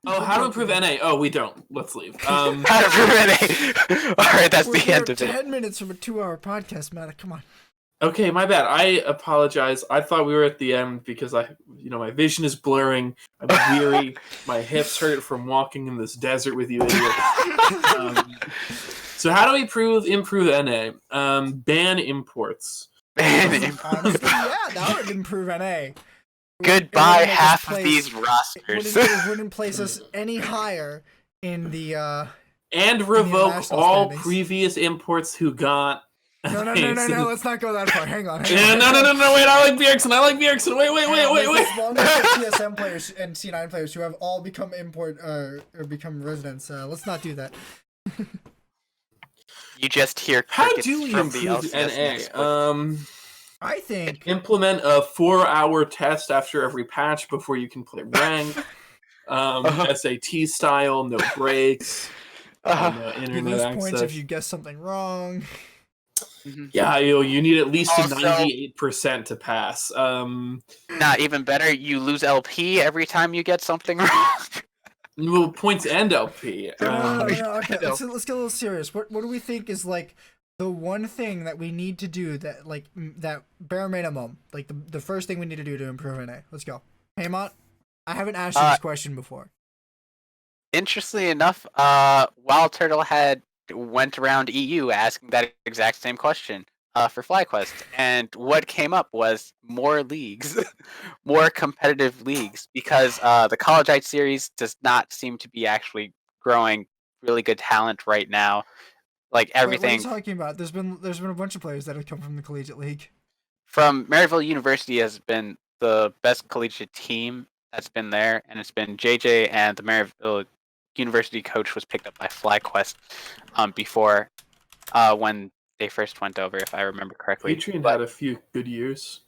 Oh, how to improve NA? Oh, we don't. Let's leave. How to improve NA. All right, that's the end of it. 10 minutes from a 2-hour podcast, Matt. Come on. Okay, my bad. I apologize. I thought we were at the end because my vision is blurring. I'm weary. My hips hurt from walking in this desert with you idiots. So how do we improve NA? Ban imports. Honestly, yeah, that would improve NA. Goodbye, half of these rosters. It wouldn't place us any higher in the and revoke all standings. Previous imports who got. No, let's not go that far. Hang on. No, wait, I like Bjergsen. Wait. As long as the TSM players and C9 players who have all become or become residents, let's not do that. You just hear how crickets do we from the improve LCS NA? I think implement a 4-hour test after every patch before you can play rank. SAT style, no breaks, no internet you lose access. points if you guess something wrong. Yeah, you need at least also, a 98% to pass. Not even better, you lose LP every time you get something wrong. Well, points and LP. No, okay, let's get a little serious. What do we think is like the one thing that we need to do that bare minimum, like the first thing we need to do to improve NA? Let's go. Haymant, I haven't asked you this question before. Interestingly enough, Wild Turtle went around EU asking that exact same question for FlyQuest, and what came up was more leagues, more competitive leagues, because the College Ice series does not seem to be actually growing really good talent right now. Like everything. What are you talking about? There's been a bunch of players that have come from the Collegiate League. From Maryville University has been the best collegiate team that's been there, and it's been JJ, and the Maryville University coach was picked up by FlyQuest before when they first went over, if I remember correctly. Adrian had a few good years.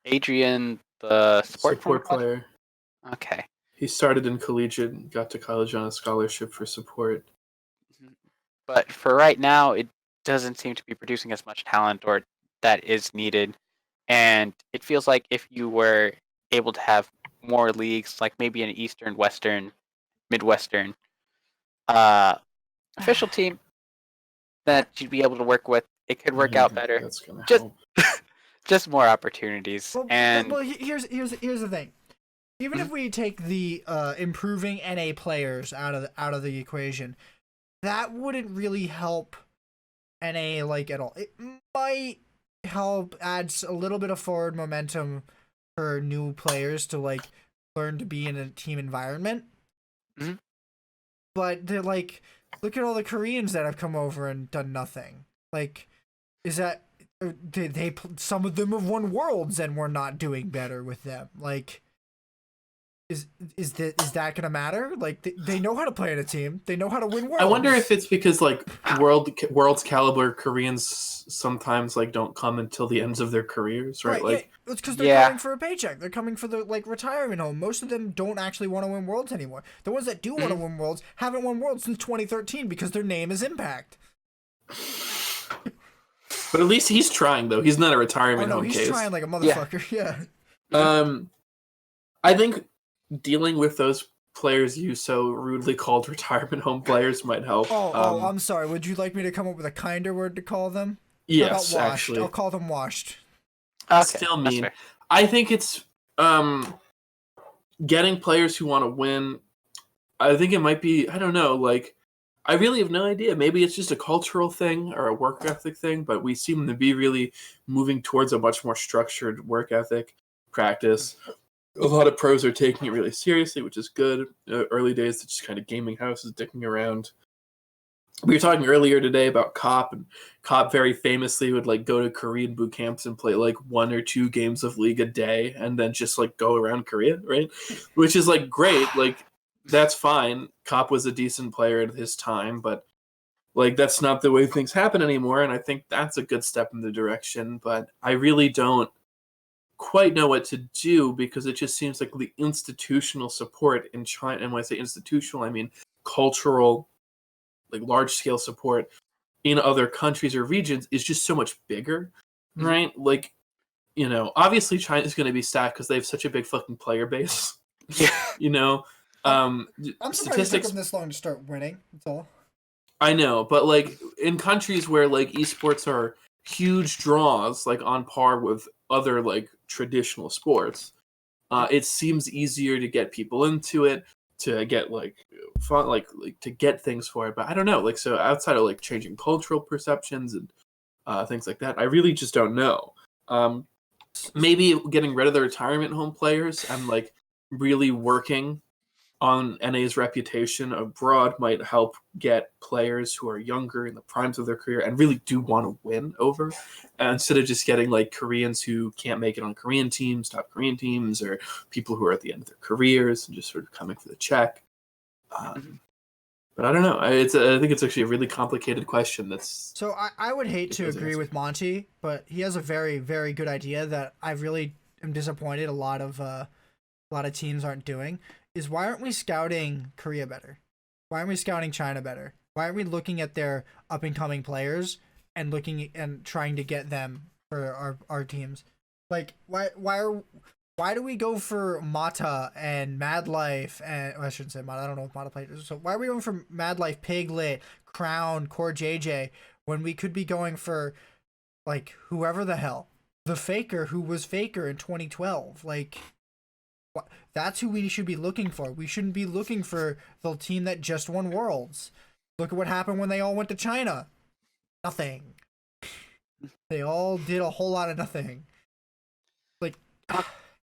Adrian, the support player. Okay. He started in collegiate and got to college on a scholarship for support. But for right now, it doesn't seem to be producing as much talent or that is needed. And it feels like if you were able to have more leagues, like maybe an Eastern, Western, Midwestern official team that you'd be able to work with, it could work out better. That's gonna help. Just more opportunities. Well, here's the thing. Even if we take the improving NA players out of the equation, that wouldn't really help NA like at all. It might help add a little bit of forward momentum for new players to like learn to be in a team environment. Mm-hmm. But they're like, look at all the Koreans that have come over and done nothing. Like, is that they some of them have won worlds and we're not doing better with them? Like, is that gonna matter? Like, they know how to play in a team. They know how to win worlds. I wonder if it's because like world's caliber Koreans sometimes like don't come until the ends of their careers, right? Like, yeah, it's because they're coming for a paycheck. They're coming for the like retirement home. Most of them don't actually want to win worlds anymore. The ones that do want to win worlds haven't won worlds since 2013 because their name is Impact. But at least he's trying though. He's not a retirement home case. He's trying like a motherfucker. Yeah. I think dealing with those players you so rudely called retirement home players might help. Oh, I'm sorry. Would you like me to come up with a kinder word to call them? Yes, actually. I'll call them washed. Okay, still mean. I think it's getting players who want to win. I think it might be, I don't know, like, I really have no idea. Maybe it's just a cultural thing or a work ethic thing, but we seem to be really moving towards a much more structured work ethic practice. A lot of pros are taking it really seriously, which is good. Early days, it's just kind of gaming houses dicking around. We were talking earlier today about Cop, and Cop very famously would like go to Korean boot camps and play like 1 or 2 games of League a day, and then just like go around Korea, right? Which is like great, like that's fine. Cop was a decent player at his time, but like that's not the way things happen anymore, and I think that's a good step in the direction. But I really don't quite know what to do because it just seems like the institutional support in China, and when I say institutional, I mean cultural, like large-scale support in other countries or regions is just so much bigger, right? Like, you know, obviously China's going to be stacked because they have such a big fucking player base, you know? I'm surprised it Statistics. took them this long to start winning. That's all. I know, but like in countries where like esports are huge draws, like on par with other like traditional sports, it seems easier to get people into it, to get like fun, like to get things for it. But I don't know, like so outside of like changing cultural perceptions and things like that, I really just don't know. Maybe getting rid of the retirement home players and like really working on NA's reputation abroad might help get players who are younger in the primes of their career and really do want to win over, instead of just getting like Koreans who can't make it on Korean teams, top Korean teams, or people who are at the end of their careers and just sort of coming for the check. But I don't know. I think it's actually a really complicated question. So I would hate to agree with Monty, but he has a very, very good idea that I really am disappointed a lot of teams aren't doing. Is why aren't we scouting Korea better? Why aren't we scouting China better? Why aren't we looking at their up and coming players and looking and trying to get them for our teams? Like why do we go for Mata and Mad Life and I shouldn't say Mata, I don't know if Mata played. So why are we going for Mad Life, Piglet, Crown, Core JJ when we could be going for like whoever the hell, the Faker who was Faker in 2012? Like that's who we should be looking for. We shouldn't be looking for the team that just won Worlds. Look at what happened when they all went to China. Nothing. They all did a whole lot of nothing. Like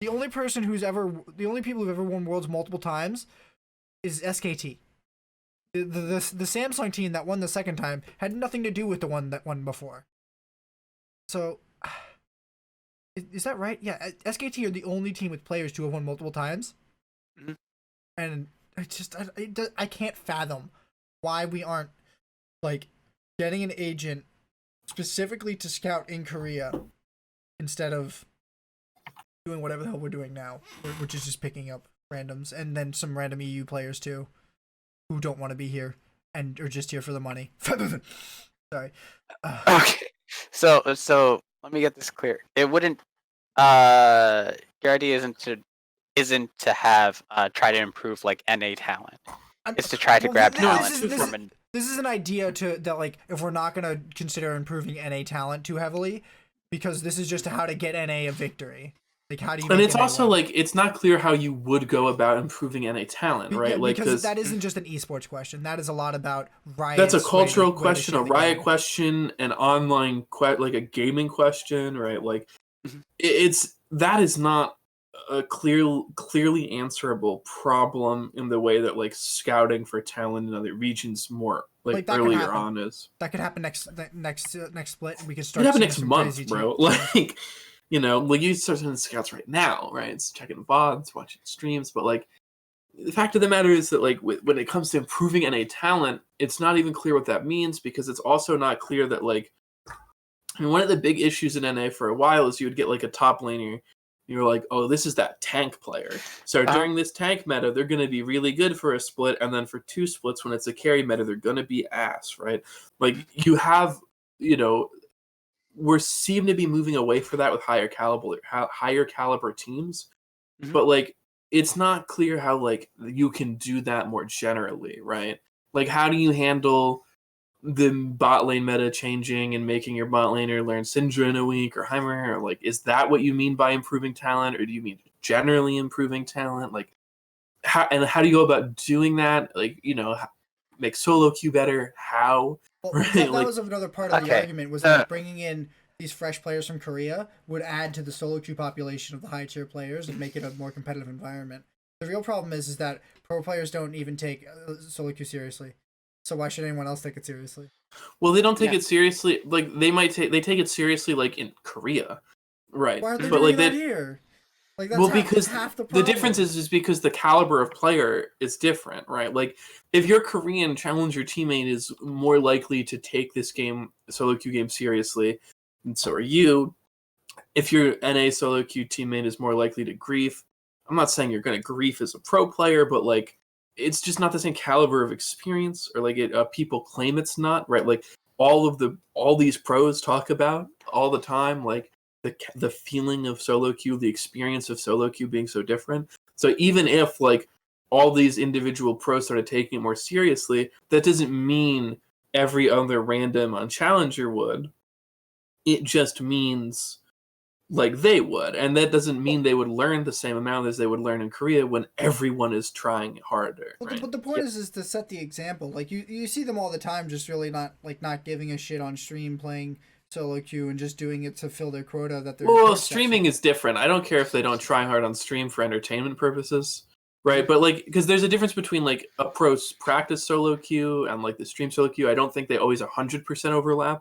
the only people who've ever won Worlds multiple times is SKT. The Samsung team that won the second time had nothing to do with the one that won before. So is that right? Yeah, SKT are the only team with players to have won multiple times. Mm-hmm. And I can't fathom why we aren't like getting an agent specifically to scout in Korea instead of doing whatever the hell we're doing now, which is just picking up randoms and then some random EU players too who don't want to be here and are just here for the money. Sorry. Okay. So let me get this clear. It wouldn't your idea isn't to have try to improve like NA talent. It's to try to grab talent from this is an idea that like if we're not gonna consider improving NA talent too heavily, because this is just how to get NA a victory. Like how do you? And it's NA also win? like it's not clear how you would go about improving NA talent, right? Yeah, like because that isn't just an esports question. That is a lot about Riot. That's a cultural question, a Riot question, an online like a gaming question, right? Like that is not a clearly answerable problem in the way that like scouting for talent in other regions more like earlier on is. That could happen next split. We could start. It could happen next month, bro. Like. You know, like you start sending scouts right now, right? It's checking VODs, watching streams, but like the fact of the matter is that like when it comes to improving NA talent, it's not even clear what that means, because it's also not clear that like, I mean, one of the big issues in NA for a while is you would get like a top laner, you're like, oh, this is that tank player. So during this tank meta, they're going to be really good for a split, and then for 2 splits when it's a carry meta, they're going to be ass, right? Like you have, you know. We seem to be moving away from that with higher caliber teams, but like it's not clear how like you can do that more generally, right? Like how do you handle the bot lane meta changing and making your bot laner learn Syndra in a week or Haymant, or like is that what you mean by improving talent, or do you mean generally improving talent? Like how do you go about doing that? Like, you know, make solo queue better? How? Well, right? that was another part of the argument, was that bringing in these fresh players from Korea would add to the solo queue population of the high tier players and make it a more competitive environment. The real problem is that pro players don't even take solo queue seriously. So why should anyone else take it seriously? Well, they don't take it seriously. Like they take it seriously like in Korea, right? Why are they doing that here? Like that's because half the problem. The difference is because the caliber of player is different, right? Like if your Korean challenger teammate is more likely to take this solo queue game seriously, and so are you. If your NA solo queue teammate is more likely to grief, I'm not saying you're going to grief as a pro player, but like it's just not the same caliber of experience, or like people claim it's not, right? Like all these pros talk about all the time, like the feeling of solo queue, the experience of solo queue being so different. So even if like all these individual pros started taking it more seriously, that doesn't mean every other random on Challenger would. It just means like they would, and that doesn't mean they would learn the same amount as they would learn in Korea when everyone is trying harder. Well, right? but the point is to set the example. Like you see them all the time, just really not giving a shit on stream, playing solo queue, and just doing it to fill their quota that they're. Well, streaming is different. I don't care if they don't try hard on stream for entertainment purposes, right? But like, because there's a difference between like a pro's practice solo queue and like the stream solo queue. I don't think they always 100% overlap.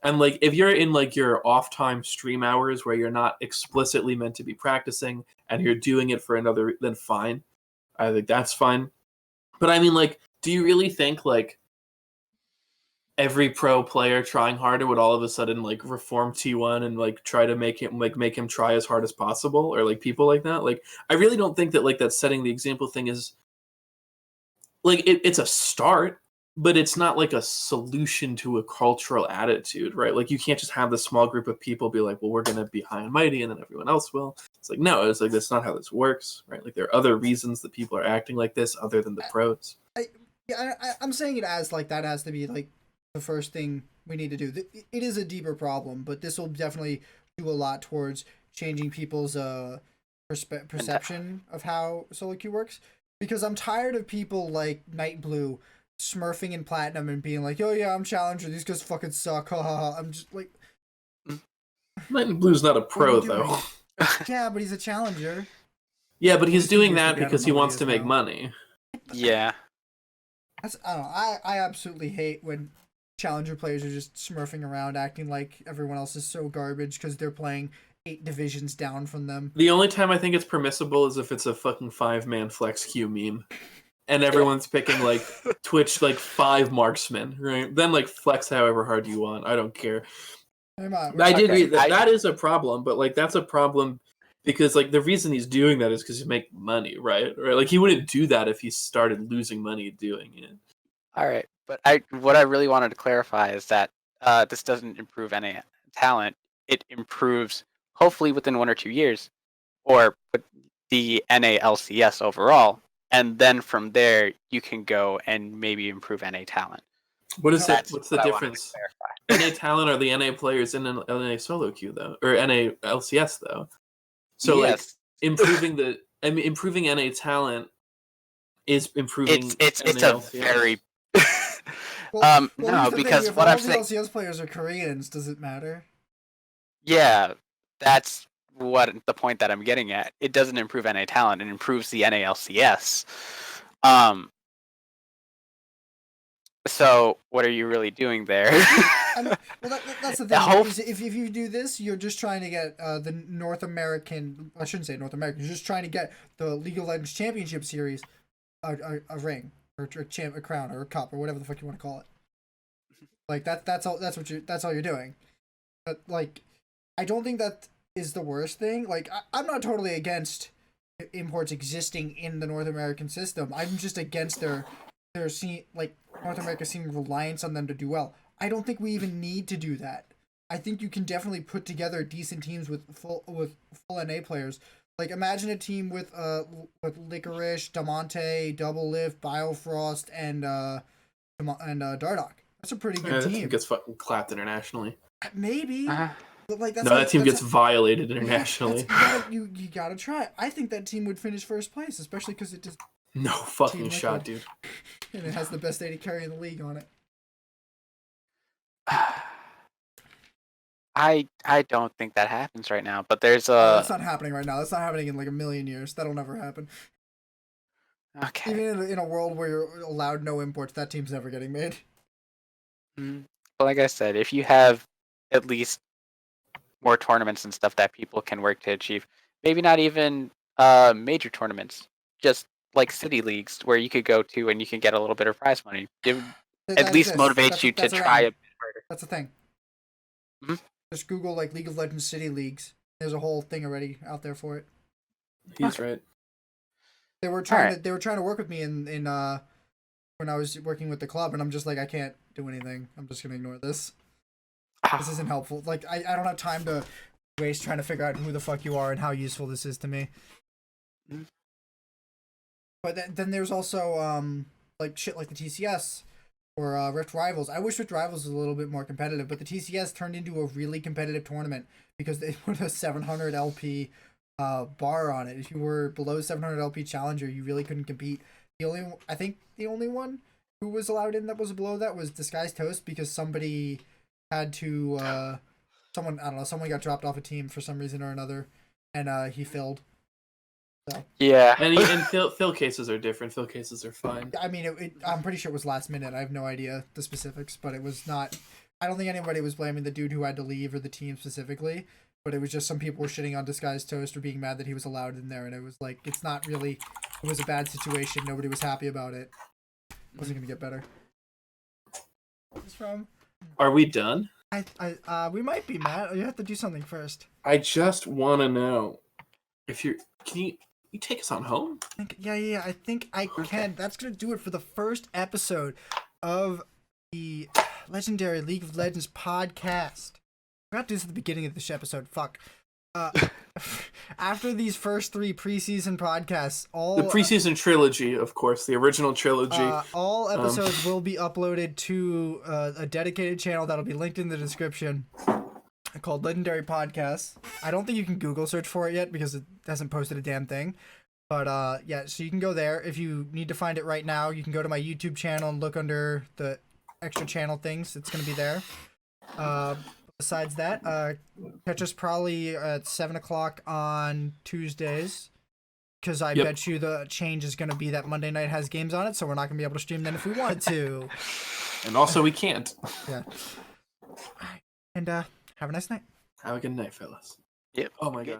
And like, if you're in like your off time stream hours where you're not explicitly meant to be practicing and you're doing it for another, then fine. I think that's fine. But I mean, like, do you really think like every pro player trying harder would all of a sudden like reform T1 and like try to make him try as hard as possible, or like people like that? Like, I really don't think that like that setting the example thing is like it's a start, but it's not like a solution to a cultural attitude, right? Like, you can't just have this small group of people be like, well, we're gonna be high and mighty, and then everyone else will. It's like, no, it's like that's not how this works, right? Like, there are other reasons that people are acting like this other than the pros. I'm saying it as like that has to be like the first thing we need to do. It is a deeper problem, but this will definitely do a lot towards changing people's perception of how solo queue works. Because I'm tired of people like Night Blue smurfing in platinum and being like, "Oh yeah, I'm challenger. These guys fucking suck." Ha ha ha. I'm just like, Night Blue's not a pro though. Yeah, but he's a challenger. Yeah, but he's doing that because he wants to make money. Yeah. I don't know. I absolutely hate when challenger players are just smurfing around, acting like everyone else is so garbage because they're playing 8 divisions down from them. The only time I think it's permissible is if it's a fucking 5-man flex queue meme. And everyone's picking like Twitch like 5 marksmen, right? Then like flex however hard you want. I don't care. I did agree that is a problem, but like that's a problem because like the reason he's doing that is because he's making money, right? Like he wouldn't do that if he started losing money doing it. All right, but what I really wanted to clarify is that this doesn't improve any talent. It improves hopefully within 1 or 2 years, or the NA/LCS overall, and then from there you can go and maybe improve NA talent. What is that? What's the difference? NA talent are the NA players in an NA solo queue though, or NA LCS though. So yes. Like improving NA talent is improving. It's a LCS. very no, because thing, what I'm saying, saying, LCS players are Koreans. Does it matter? Yeah, that's what the point that I'm getting at. It doesn't improve NA talent; it improves the NA LCS. So what are you really doing there? That's the thing. If you do this, you're just trying to get the North American. I shouldn't say North American. You're just trying to get the League of Legends Championship Series a ring or a crown or a cup or whatever the fuck you want to call it. Like that's all. That's all you're doing. But like, I don't think that is the worst thing. Like, I'm not totally against imports existing in the North American system. I'm just against their like North America seeming reliance on them to do well. I don't think we even need to do that. I think you can definitely put together decent teams with full NA players. Like, imagine a team with Licorice, Damonte, Double Lift, Biofrost, and Dardoch. That's a pretty good team. That team gets fucking clapped internationally. Maybe. But like that team gets violated internationally. You gotta try. I think that team would finish first place, especially because it just no fucking shot, dude. And it has the best AD carry in the league on it. I don't think that happens right now, but there's that's not happening right now. That's not happening in like a million years. That'll never happen. Okay. Even in a world where you're allowed no imports, that team's never getting made. But like I said, if you have at least more tournaments and stuff that people can work to achieve, maybe not even major tournaments, just like city leagues where you could go to and you can get a little bit of prize money. It at least motivates you to try a bit harder. That's the thing. Mm-hmm. Just Google like League of Legends city leagues. There's a whole thing already out there for it. He's right. They were trying to work with me in when I was working with the club, and I'm just like, I can't do anything. I'm just gonna ignore this. This isn't helpful. Like, I don't have time to waste trying to figure out who the fuck you are and how useful this is to me. But then there's also like shit like the TCS or Rift Rivals. I wish Rift Rivals was a little bit more competitive, but the TCS turned into a really competitive tournament because they put a 700 LP bar on it. If you were below 700 LP challenger, you really couldn't compete. I think the only one who was allowed in that was below that was Disguised Toast because somebody had to someone got dropped off a team for some reason or another, and he failed. So. Yeah. And fill cases are different. Fill cases are fine. I mean, I'm pretty sure it was last minute. I have no idea the specifics, but it was not. I don't think anybody was blaming the dude who had to leave or the team specifically, but it was just some people were shitting on Disguised Toast or being mad that he was allowed in there, and it was like, it's not really. It was a bad situation. Nobody was happy about it. It wasn't gonna get better. What's from? Are we done? We might be, Matt. You have to do something first. I just want to know if you take us on home? Yeah. I think I can. That's gonna do it for the first episode of the legendary League of Legends podcast. I forgot to do this at the beginning of this episode. Fuck. After these first 3 preseason podcasts, the preseason trilogy, of course, the original trilogy, all episodes will be uploaded to a dedicated channel that'll be linked in the description, called Legendary Podcasts. I don't think you can Google search for it yet because it hasn't posted a damn thing. But yeah, so you can go there. If you need to find it right now, you can go to my YouTube channel and look under the extra channel things. It's going to be there. Besides that, catch us probably at 7 o'clock on Tuesdays, because I bet you the change is going to be that Monday night has games on it, so we're not going to be able to stream then if we wanted to. And also we can't. Yeah. All right. And have a nice night. Have a good night, fellas. Yep. Oh my god.